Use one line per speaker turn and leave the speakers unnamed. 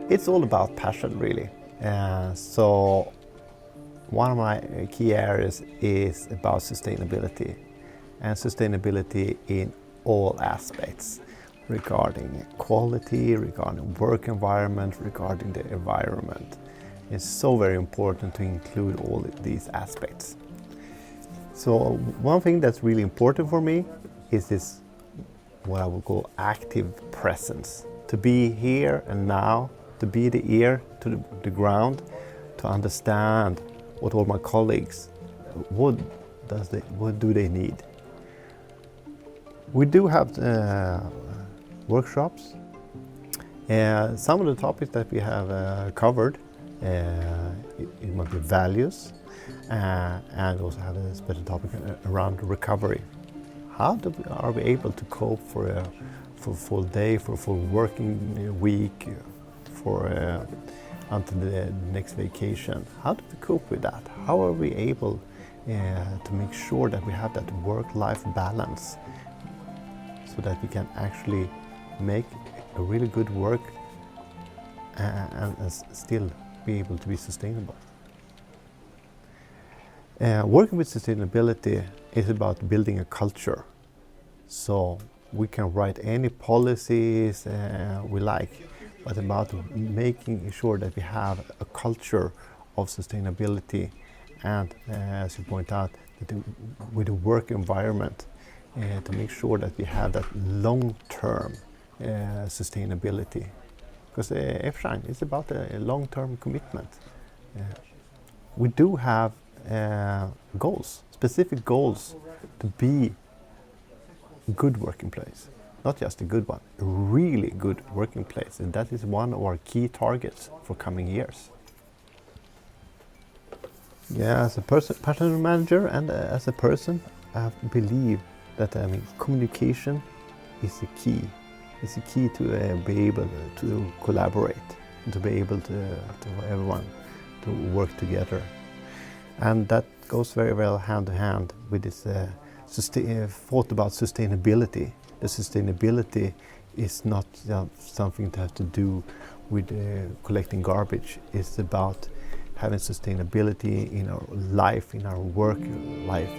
It's all about passion, really. So one of my key areas is about sustainability, and sustainability in all aspects, regarding quality, regarding work environment, regarding the environment. It's so very important to include all these aspects. So one thing that's really important for me is this, what I would call active presence. To be here and now, to be the ear to the ground, to understand what all my colleagues, what do they need. We do have workshops. Some of the topics that we have covered, it might be values, and also have a special topic around recovery. How are we able to cope for a full day, for a full working week, until the next vacation? How do we cope with that? How are we able to make sure that we have that work-life balance, so that we can actually make a really good work and still be able to be sustainable? Working with sustainability is about building a culture. So we can write any policies we like, but about making sure that we have a culture of sustainability, and as you point out, with the work environment, to make sure that we have that long-term sustainability. Because Epishine is about a long-term commitment. We do have goals, specific goals, to be a good working place. Not just a good one, a really good working place. And that is one of our key targets for coming years. Yeah, as a personnel manager and as a person, I believe that communication is the key. It's the key to be able to collaborate, to be able to everyone to work together. And that goes very well hand to hand with this thought about sustainability. The sustainability is not something to have to do with collecting garbage. It's about having sustainability in our life, in our work life.